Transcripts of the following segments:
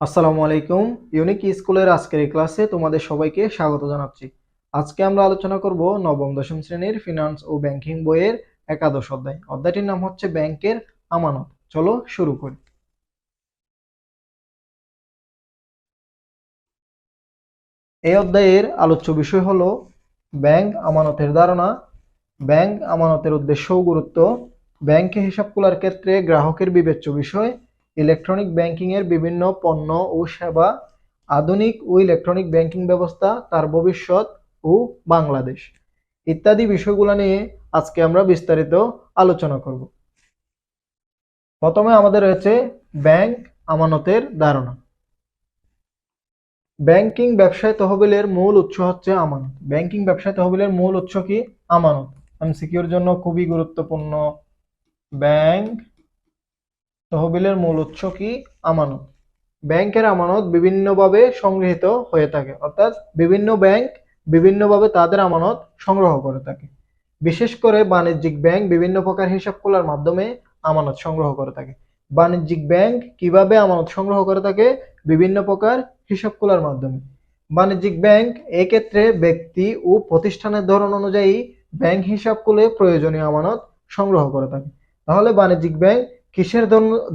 আসসালামু আলাইকুম। ইউনিক স্কুলের আজকের এই ক্লাসে তোমাদের সবাইকে স্বাগত জানাচ্ছি। আজকে আমরা আলোচনা করব নবম দশম শ্রেণীর ফিনান্স ও ব্যাংকিং বইয়ের একাদশ অধ্যায়। অধ্যায়টির নাম হচ্ছে ব্যাংকের আমানত। চলো শুরু করি। এই অধ্যায়ের আলোচ্য বিষয় হলো ব্যাংক আমানতের ধারণা, ব্যাংক আমানতের উদ্দেশ্য ও গুরুত্ব, ব্যাংকে হিসাব খোলার ক্ষেত্রে গ্রাহকের বিবেচ্য বিষয়, ইলেকট্রনিক ব্যাংকিং এর বিভিন্ন পণ্য ও সেবা, আধুনিক ও ইলেকট্রনিক ব্যাংকিং ব্যবস্থা, তার ভবিষ্যৎ ও বাংলাদেশ ইত্যাদি বিষয়গুলো নিয়ে আজকে আমরা বিস্তারিত আলোচনা করব। প্রথমে আমাদের রয়েছে ব্যাংক আমানতের ধারণা। ব্যাংকিং ব্যবসায় তহবিলের মূল উৎস হচ্ছে আমানত। ব্যাংকিং ব্যবসায় তহবিলের মূল উৎস কি? আমানত। এমসিকিউর জন্য খুবই গুরুত্বপূর্ণ। ব্যাংক তহবিলের মূল উৎস কি? আমানত। ব্যাংকের আমানত বিভিন্নভাবে সংগৃহীত হয়ে থাকে, অর্থাৎ বিভিন্ন ব্যাংক বিভিন্নভাবে তাদের আমানত সংগ্রহ করে থাকে। বিশেষ করে বাণিজ্যিক ব্যাংক বিভিন্ন প্রকার হিসাব খোলার মাধ্যমে আমানত সংগ্রহ করে থাকে। বাণিজ্যিক ব্যাংক কিভাবে আমানত সংগ্রহ করে থাকে? বিভিন্ন প্রকার হিসাব খোলার মাধ্যমে। বাণিজ্যিক ব্যাংক এক্ষেত্রে ব্যক্তি ও প্রতিষ্ঠানের ধরন অনুযায়ী ব্যাংক হিসাব খুলে প্রয়োজনীয় আমানত সংগ্রহ করে থাকে। তাহলে বাণিজ্যিক ব্যাংক কিসের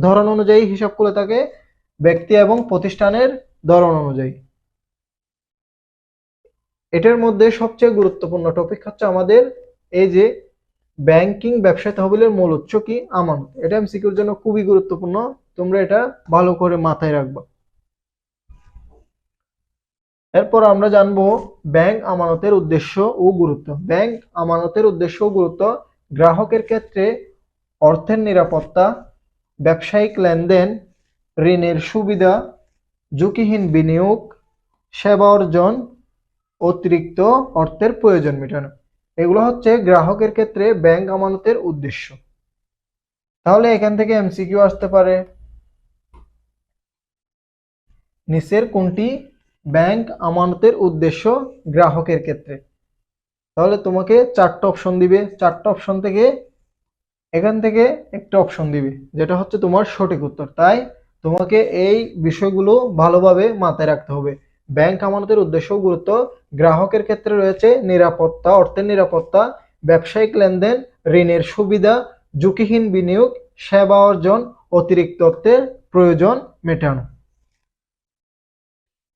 ধরন অনুযায়ী হিসাব খুলে থাকে? ব্যক্তি এবং প্রতিষ্ঠানের ধরন অনুযায়ী। এটার মধ্যে সবচেয়ে গুরুত্বপূর্ণ টপিক হচ্ছে আমাদের এই যে ব্যাংকিং ব্যবসায় তহবিলের মূল উৎস কি? আমানত। এটা এমসিকিউর জন্য খুবই গুরুত্বপূর্ণ, তোমরা এটা ভালো করে মাথায় রাখবা। এরপর আমরা জানবো ব্যাংক আমানতের উদ্দেশ্য ও গুরুত্ব। ব্যাংক আমানতের উদ্দেশ্য ও গুরুত্ব: গ্রাহকের ক্ষেত্রে অর্থের নিরাপত্তা, ব্যবসায়িক লেনদেন, ঋণের সুবিধা, ঝুঁকিহীন বিনিয়োগ, সেবা অর্জন, অতিরিক্ত অর্থের প্রয়োজন মেটানো। এগুলো হচ্ছে গ্রাহকের ক্ষেত্রে ব্যাংক আমানতের উদ্দেশ্য। তাহলে এখান থেকে এমসিকিউ আসতে পারে, নিচের কোনটি ব্যাংক আমানতের উদ্দেশ্য গ্রাহকের ক্ষেত্রে? তাহলে তোমাকে চারটা অপশন দিবে, চারটা অপশন থেকে এখান থেকে একটা অপশন দিবে যেটা হচ্ছে তোমার সঠিক উত্তর। তাই তোমাকে এই বিষয়গুলো ভালোভাবে মাথায় রাখতে হবে। ব্যাংক আমানতের উদ্দেশ্য ও গুরুত্ব: গ্রাহকের ক্ষেত্রে রয়েছে নিরাপত্তা, অর্থের নিরাপত্তা, ব্যবসায়িক লেনদেন, ঋণের সুবিধা, ঝুঁকিহীন বিনিয়োগ, সেবা অর্জন, অতিরিক্ত অর্থের প্রয়োজন মেটানো।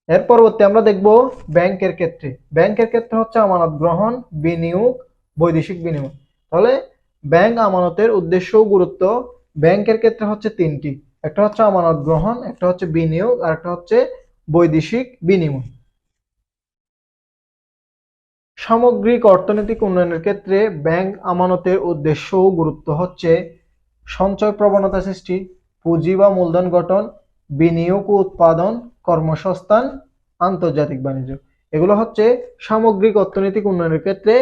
এর পরবর্তী আমরা দেখব ব্যাংকের ক্ষেত্রে। ব্যাংকের ক্ষেত্রে হচ্ছে আমানত গ্রহণ, বিনিয়োগ, বৈদেশিক বিনিময়। তাহলে ব্যাংক আমানতের উদ্দেশ্য ও গুরুত্ব ব্যাংকের ক্ষেত্রে হচ্ছে তিনটি। একটা হচ্ছে আমানত গ্রহণ, একটা হচ্ছে বিনিয়োগ, আর একটা হচ্ছে বৈদেশিক বিনিময়। সামগ্রিক অর্থনৈতিক উন্নয়নের ক্ষেত্রে ব্যাংক আমানতের উদ্দেশ্য ও গুরুত্ব হচ্ছে সঞ্চয় প্রবণতা সৃষ্টি, পুঁজি বা মূলধন গঠন, বিনিয়োগ ও উৎপাদন, কর্মসংস্থান, আন্তর্জাতিক বাণিজ্য। এগুলো হচ্ছে সামগ্রিক অর্থনৈতিক উন্নয়নের ক্ষেত্রে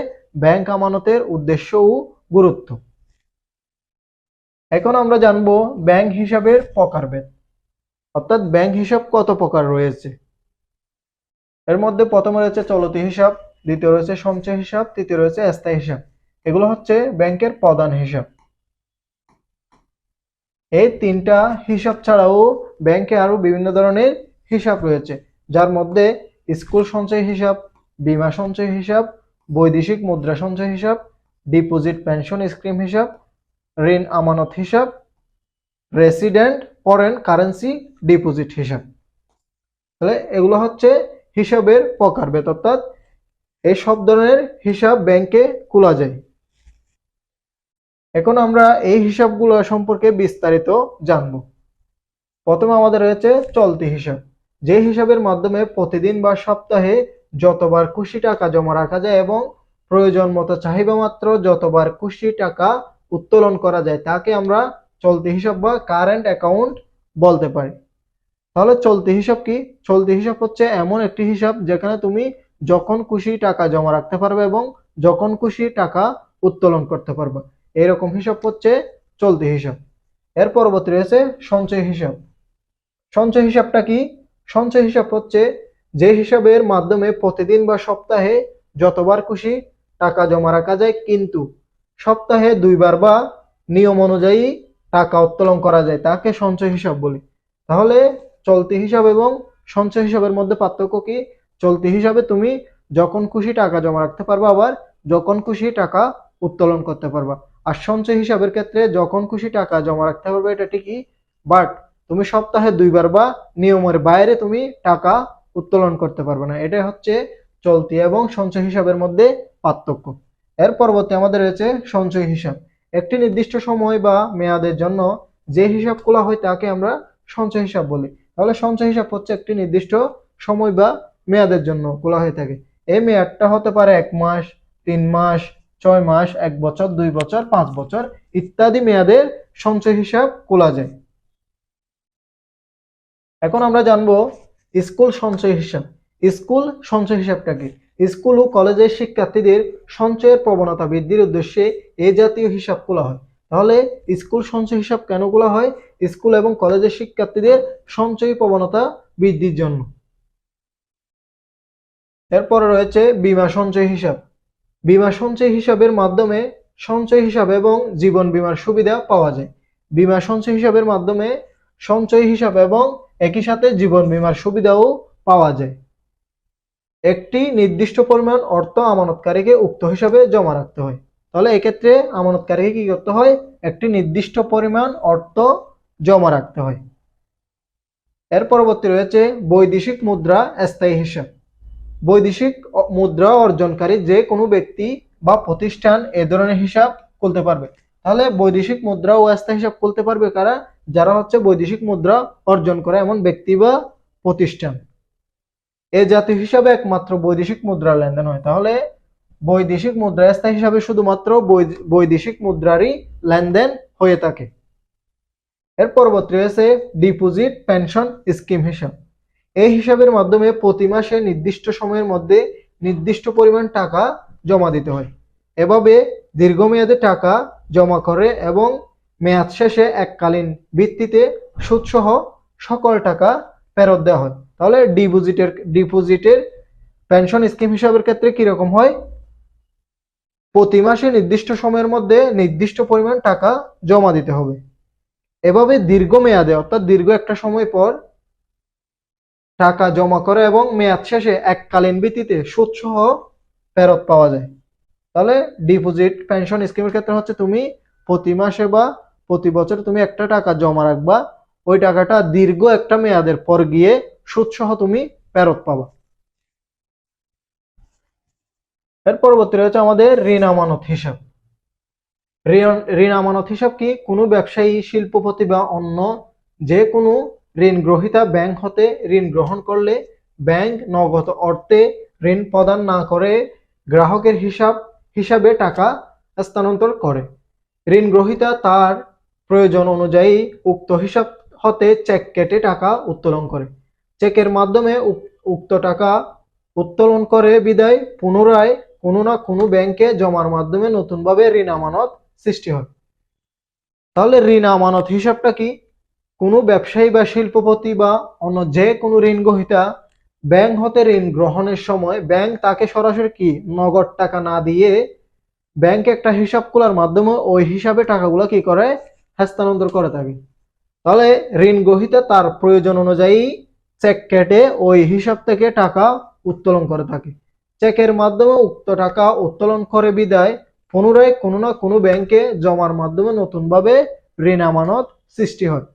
ব্যাংক আমানতের উদ্দেশ্য ও গুরুত্ব। এখন আমরা জানবো ব্যাংক হিসাবের প্রকারভেদ, অর্থাৎ ব্যাংক হিসাব কত প্রকার রয়েছে। এর মধ্যে প্রথমে রয়েছে চলতি হিসাব, দ্বিতীয় রয়েছে সঞ্চয় হিসাব, তৃতীয় রয়েছে স্থায়ী হিসাব। এগুলো হচ্ছে ব্যাংকের প্রধান হিসাব। এই তিনটা হিসাব ছাড়াও ব্যাংকে আরো বিভিন্ন ধরনের হিসাব রয়েছে, যার মধ্যে স্কুল সঞ্চয় হিসাব, বীমা সঞ্চয় হিসাব, বৈদেশিক মুদ্রা সঞ্চয় হিসাব, ডিপোজিট পেনশন স্কিম হিসাব, ঋণ আমানত হিসাব, রেসিডেন্ট ফরেন কারেন্সি ডিপোজিট হিসাব। তাহলে এগুলো হচ্ছে হিসাবের প্রকারভেদ, অর্থাৎ এই সব ধরনের হিসাব ব্যাংকে খোলা যায়। এখন আমরা এই হিসাবগুলো সম্পর্কে বিস্তারিত জানব। প্রথমে আমাদের রয়েছে চলতি হিসাব, যে হিসাবের মাধ্যমে প্রতিদিন বা সপ্তাহে যতবার খুশি টাকা জমা রাখা যায় এবং প্রয়োজন মতো চাহিদা মাত্র যতবার খুশি টাকা উত্তোলন করা যায় তাকে আমরা চলতি হিসাব বা কারেন্ট অ্যাকাউন্ট বলতে পারি। তাহলে চলতি হিসাব কি? চলতি হিসাব হচ্ছে এমন একটি হিসাব যেখানে তুমি যখন খুশি টাকা জমা রাখতে পারবে এবং যখন খুশি টাকা উত্তোলন করতে পারবে, এরকম হিসাব হচ্ছে চলতি হিসাব। এর পরবর্তী রয়েছে সঞ্চয় হিসাব। সঞ্চয় হিসাবটা কি? সঞ্চয় হিসাব হচ্ছে যে হিসাবের মাধ্যমে প্রতিদিন বা সপ্তাহে যতবার খুশি টাকা জমা রাখা যায়, কিন্তু সপ্তাহে দুইবার বা নিয়ম অনুযায়ী টাকা উত্তোলন করা যায়, তাকে সঞ্চয় হিসাব বলি। তাহলে চলতি হিসাব এবং সঞ্চয় হিসাবের মধ্যে পার্থক্য কি? চলতি হিসাবে তুমি যখন খুশি টাকা জমা রাখতে পারবা, আবার যখন খুশি টাকা উত্তোলন করতে পারবা। আর সঞ্চয় হিসাবের ক্ষেত্রে যখন খুশি টাকা জমা রাখতে পারবে, এটা ঠিকই, বাট তুমি সপ্তাহে 2 বার বা নিয়মের বাইরে তুমি টাকা উত্তোলন করতে পারবে না। এটা হচ্ছে চলতি এবং সঞ্চয় হিসাবের মধ্যে পার্থক্য। এর পরবর্তী আমাদের রয়েছে সঞ্চয় হিসাব। একটি নির্দিষ্ট সময় বা মেয়াদের জন্য যে হিসাব খোলা হয় তাকে আমরা সঞ্চয় হিসাব বলি। তাহলে সঞ্চয় হিসাব হচ্ছে একটি নির্দিষ্ট সময় বা মেয়াদের জন্য খোলা হয়ে থাকে। এই মেয়াদটা হতে পারে 1 মাস, 3 মাস, 6 মাস, 1 বছর, 2 বছর, 5 বছর ইত্যাদি মেয়াদের সঞ্চয় হিসাব খোলা যায়। এখন আমরা জানবো স্কুল সঞ্চয় হিসাব। স্কুল সঞ্চয় হিসাবটা কি? স্কুল ও কলেজের শিক্ষার্থীদের সঞ্চয়ের প্রবণতা বৃদ্ধির উদ্দেশ্যে এই জাতীয় হিসাব খোলা হয়। তাহলে স্কুল সঞ্চয় হিসাব কেন খোলা হয়? স্কুল এবং কলেজের শিক্ষার্থীদের সঞ্চয়ী প্রবণতা বৃদ্ধির জন্য। এরপরে রয়েছে বীমা সঞ্চয় হিসাব। বীমা সঞ্চয় হিসাবের মাধ্যমে সঞ্চয় হিসাব এবং জীবন বীমার সুবিধা পাওয়া যায়। বীমা সঞ্চয় হিসাবের মাধ্যমে সঞ্চয় হিসাব এবং একই সাথে জীবন বীমার সুবিধাও পাওয়া যায়। একটি নির্দিষ্ট পরিমাণ অর্থ আমানতকারীকে উক্ত হিসাবে জমা রাখতে হয়। তাহলে এক্ষেত্রে আমানতকারীকে কি করতে হয়? একটি নির্দিষ্ট পরিমাণ অর্থ জমা রাখতে হয়। এর পরবর্তী রয়েছে বৈদেশিক মুদ্রা স্থায়ী হিসাব। বৈদেশিক মুদ্রা অর্জনকারী যে কোনো ব্যক্তি বা প্রতিষ্ঠান এ ধরনের হিসাব খুলতে পারবে। তাহলে বৈদেশিক মুদ্রা ও অস্থায়ী হিসাব খুলতে পারবে কারা? যারা হচ্ছে বৈদেশিক মুদ্রা অর্জন করে এমন ব্যক্তি বা প্রতিষ্ঠান। এ জাতীয় হিসাবে একমাত্র বৈদেশিক মুদ্রার লেনদেন হয়। তাহলে বৈদেশিক মুদ্রা স্থায়ী হিসাবে শুধুমাত্র বৈদেশিক মুদ্রারই লেনদেন হয়ে থাকে। এর পরবর্তী রয়েছে ডিপোজিট পেনশন স্কিম হিসাব। এই হিসাবের মাধ্যমে প্রতি মাসে নির্দিষ্ট সময়ের মধ্যে নির্দিষ্ট পরিমাণ টাকা জমা দিতে হয়। এভাবে দীর্ঘমেয়াদে টাকা জমা করে এবং মেয়াদ শেষে এককালীন ভিত্তিতে সুদসহ সকল টাকা ফেরত দেওয়া হয়। তাহলে ডিপোজিটের পেনশন স্কিম হিসাবের ক্ষেত্রে কিরকম হয়? প্রতি মাসে নির্দিষ্ট সময়ের মধ্যে নির্দিষ্ট পরিমাণ টাকা জমা দিতে হবে। এভাবে দীর্ঘমেয়াদে অর্থাৎ দীর্ঘ একটা সময় পর টাকা জমা করে এবং মেয়াদ শেষে এককালীন ভিত্তিতে সুদসহ ফেরত পাওয়া যায়। তাহলে ডিপোজিট পেনশন স্কিমের ক্ষেত্রে হচ্ছে তুমি প্রতি মাসে বা প্রতি বছর তুমি একটা টাকা জমা রাখবা, ওই টাকাটা দীর্ঘ একটা মেয়াদের পর গিয়ে সুদসহ তুমি ফেরত পাবা। এর পরবর্তী রয়েছে আমাদের ঋণ আমানত হিসাব। ঋণ আমানত হিসাব কি? কোনো ব্যবসায়ী, শিল্পপতি বা অন্য যে কোনো ঋণ গ্রহীতা ব্যাংক হতে ঋণ গ্রহণ করলে ব্যাংক নগদ অর্থে ঋণ প্রদান না করে গ্রাহকের হিসাবে টাকা স্থানান্তর করে। ঋণ গ্রহীতা তার প্রয়োজন অনুযায়ী উক্ত হিসাব হতে চেক কেটে টাকা উত্তোলন করে। চেকের মাধ্যমে উক্ত টাকা উত্তোলন করে বিদায় পুনরায় কোনো না কোনো ব্যাংকে জমার মাধ্যমে নতুনভাবে ঋণ আমানত সৃষ্টি হয়। তাহলে ঋণ আমানত হিসাবটা কি? কোনো ব্যবসায়ী বা শিল্পপতি বা অন্য যে কোনো ঋণ গ্রহীতা ব্যাংক হতে ঋণ গ্রহণের সময় ব্যাংক তাকে সরাসরি কি নগদ টাকা না দিয়ে ব্যাংকে একটা হিসাব খোলার মাধ্যমে ওই হিসাবে টাকাগুলো কি করে হস্তান্তর করে থাকে। তাহলে ঋণ গ্রহীতা তার প্রয়োজন অনুযায়ী চেক কেটে ওই হিসাব থেকে টাকা উত্তোলন করে থাকে। চেকের মাধ্যমে উক্ত টাকা উত্তোলন করে বিদায় পুনরায় কোনো না কোনো ব্যাংকে জমার মাধ্যমে নতুনভাবে ঋণ আমানত সৃষ্টি হয়।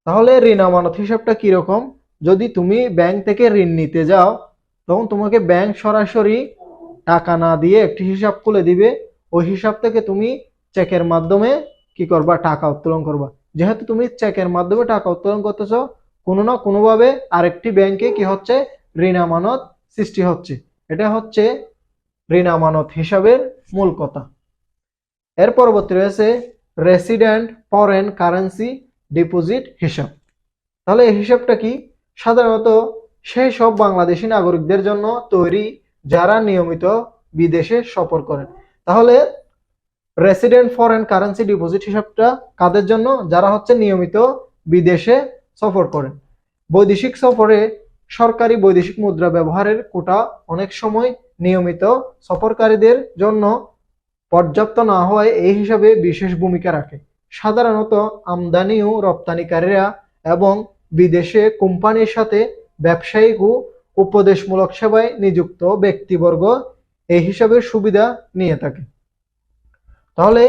তাহলে ঋণ আমানত হিসাবটা কিরকম? যদি তুমি ব্যাংক থেকে ঋণ নিতে যাও তখন তোমাকে ব্যাংক সরাসরি টাকা না দিয়ে একটি হিসাব খুলে দিবে, ওই হিসাব থেকে তুমি চেকের মাধ্যমে কি করবা? টাকা উত্তোলন করবা। যেহেতু তুমি চেকের মাধ্যমে টাকা উত্তোলন করতেছো, কোনো না কোনোভাবে আরেকটি ব্যাংকে কি হচ্ছে? ঋণ আমানত সৃষ্টি হচ্ছে। এটা হচ্ছে ঋণ আমানত হিসাবের মূল কথা। এর পরবর্তী রয়েছে রেসিডেন্ট ফরেন কারেন্সি ডিপোজিট হিসাব। তাহলে এই হিসাবটা কি? সাধারণত সেই সব বাংলাদেশি নাগরিকদের জন্য তৈরি যারা নিয়মিত বিদেশে সফর করেন। তাহলে রেসিডেন্ট ফরেন কারেন্সি ডিপোজিট হিসাবটা কাদের জন্য? যারা হচ্ছে নিয়মিত বিদেশে সফর করেন। বৈদেশিক সফরে সরকারি বৈদেশিক মুদ্রা ব্যবহারের কোটা অনেক সময় নিয়মিত সফরকারীদের জন্য পর্যাপ্ত না হওয়ায় এই হিসাবে বিশেষ ভূমিকা রাখে। সাধারণত আমদানি ও রপ্তানিকারীরা এবং বিদেশে কোম্পানির সাথে ব্যবসায়িক ও উপদেশমূলক সেবায় নিযুক্ত ব্যক্তিবর্গ এই হিসাবের সুবিধা নিয়ে থাকে। তাহলে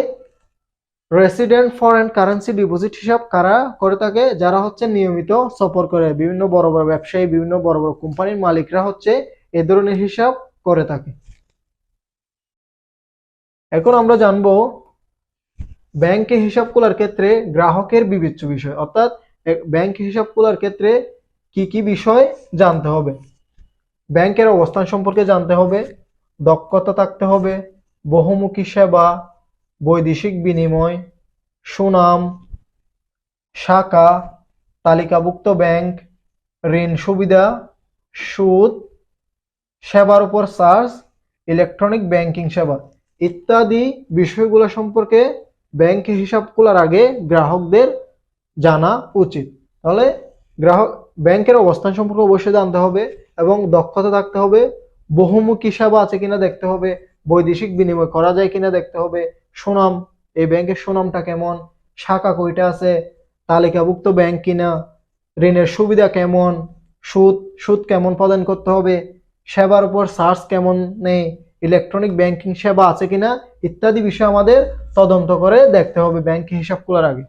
রেসিডেন্ট ফরেন কারেন্সি ডিপোজিট হিসাব কারা করে থাকে? যারা হচ্ছে নিয়মিত সফর করে, বিভিন্ন বড় বড় ব্যবসায়ী, বিভিন্ন বড় বড় কোম্পানির মালিকরা হচ্ছে এ ধরনের হিসাব করে থাকে। এখন আমরা জানবো ব্যাংকে হিসাব খোলার ক্ষেত্রে গ্রাহকের বিবেচ্য বিষয়, অর্থাৎ ব্যাংকে হিসাব খোলার ক্ষেত্রে কি কি বিষয় জানতে হবে। ব্যাংকের অবস্থান সম্পর্কে জানতে হবে, দক্ষতা থাকতে হবে, বহুমুখী সেবা, বৈদেশিক বিনিময়, সুনাম, শাখা, তালিকাভুক্ত ব্যাংক, ঋণ সুবিধা, সুদ, সেবার উপর চার্জ, ইলেকট্রনিক ব্যাংকিং সেবা ইত্যাদি বিষয়গুলো সম্পর্কে ব্যাংকে হিসাব খোলার আগে গ্রাহকদের জানা উচিত। তাহলে ব্যাংকের অবস্থান সম্পর্কে অবশ্যই জানতে হবে এবং দক্ষতা থাকতে হবে, বহুমুখী সেবা আছে কিনা দেখতে হবে, বৈদেশিক বিনিময় করা যায় কিনা দেখতে হবে, সুনাম, এই ব্যাংকের সুনামটা কেমন, শাখা কয়টা আছে, তালিকাভুক্ত ব্যাংক কিনা, ঋণের সুবিধা কেমন, সুদ কেমন প্রদান করতে হবে, সেবার উপর চার্জ কেমন নেই, ইলেকট্রনিক ব্যাংকিং সেবা আছে কিনা ইত্যাদি বিষয় আমাদের তদন্ত করে দেখতে হবে ব্যাংকে হিসাব খোলার আগে।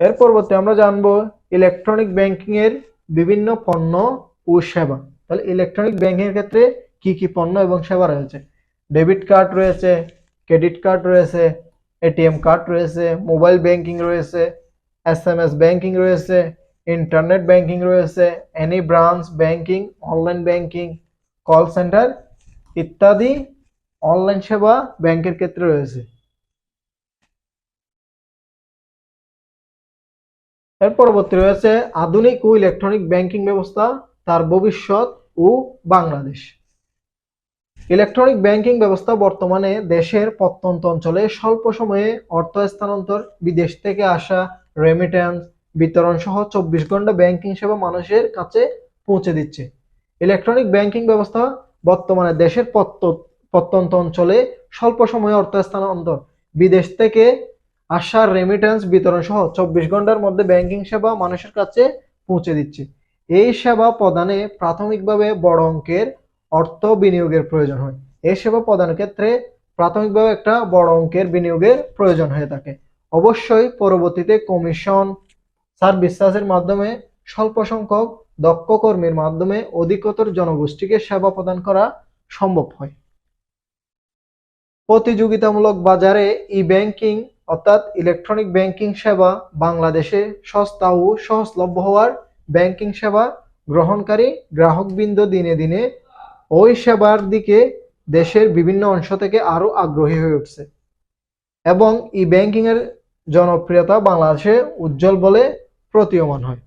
এর পরবর্তী আমরা জানবো ইলেকট্রনিক ব্যাংকিং এর বিভিন্ন পণ্য ও সেবা। তাহলে ইলেকট্রনিক ব্যাংকিং এর ক্ষেত্রে কি কি পণ্য এবং সেবা রয়েছে? ডেবিট কার্ড রয়েছে, ক্রেডিট কার্ড রয়েছে, এটিএম কার্ড রয়েছে, মোবাইল ব্যাংকিং রয়েছে, এসএমএস ব্যাংকিং রয়েছে, ইন্টারনেট ব্যাংকিং রয়েছে, any branch banking, online banking, call centre ইত্যাদি অনলাইন সেবা ব্যাংকের ক্ষেত্রে রয়েছে। এর পরবর্তী রয়েছে আধুনিক ও ইলেকট্রনিক ব্যাংকিং ব্যবস্থা, তার ভবিষ্যৎ ও বাংলাদেশ। ইলেকট্রনিক ব্যাংকিং ব্যবস্থা বর্তমানে দেশের প্রত্যন্ত অঞ্চলে স্বল্প সময়ে অর্থ স্থানান্তর, বিদেশ থেকে আসা রেমিট্যান্স বিতরণ সহ 24 ঘন্টা ব্যাংকিং সেবা মানুষের কাছে পৌঁছে দিচ্ছে। ইলেকট্রনিক ব্যাংকিং ব্যবস্থা বর্তমানে দেশের প্রত্যন্ত অঞ্চলে স্বল্প সময়ে অর্থ স্থানান্তর, বিদেশ থেকে আসা রেমিট্যান্স বিতরণ সহ 24 ঘন্টার মধ্যে ব্যাংকিং সেবা মানুষের কাছে পৌঁছে দিচ্ছে। এই সেবা প্রদানে প্রাথমিকভাবে বড় অঙ্কের অর্থ বিনিয়োগের প্রয়োজন হয়। এই সেবা প্রদানের ক্ষেত্রে প্রাথমিকভাবে একটা বড় অঙ্কের বিনিয়োগের প্রয়োজন হয়ে থাকে। অবশ্যই পরবর্তীতে কমিশন, সার্ভিস চার্জের মাধ্যমে স্বল্প সংখ্যক দক্ষ কর্মীর মাধ্যমে অধিকতর জনগোষ্ঠীকে সেবা প্রদান করা সম্ভব হয়। প্রতিযোগিতামূলক বাজারে ই ব্যাংকিং অর্থাৎ ইলেকট্রনিক ব্যাংকিং সেবা বাংলাদেশে সস্তা ও সহজলভ্য হওয়ার ব্যাংকিং সেবা গ্রহণকারী গ্রাহকবৃন্দ দিনে দিনে ওই সেবার দিকে দেশের বিভিন্ন অংশ থেকে আরো আগ্রহী হয়ে উঠছে এবং ই ব্যাংকিং এর জনপ্রিয়তা বাংলাদেশে উজ্জ্বল বলে প্রতীয়মান হয়।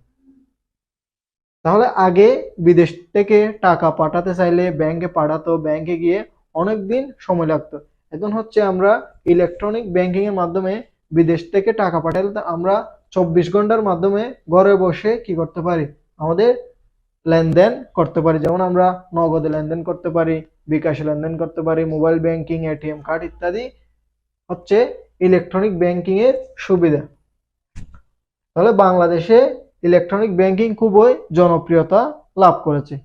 তাহলে আগে বিদেশ থেকে টাকা পাঠাতে চাইলে ব্যাংকে পাঠাতো, ব্যাংকে গিয়ে অনেক দিন সময় লাগতো। এখন হচ্ছে আমরা ইলেকট্রনিক ব্যাংকিং এর মাধ্যমে বিদেশ থেকে টাকা পাঠালে আমরা 24 ঘন্টার মাধ্যমে ঘরে বসে কি করতে পারি, আমাদের লেনদেন করতে পারি। যেমন আমরা নগদে লেনদেন করতে পারি, বিকাশে লেনদেন করতে পারি, মোবাইল ব্যাংকিং, এটিএম কার্ড ইত্যাদি হচ্ছে ইলেকট্রনিক ব্যাংকিং এর সুবিধা। তাহলে বাংলাদেশে ইলেকট্রনিক ব্যাংকিং খুবই জনপ্রিয়তা লাভ করেছে।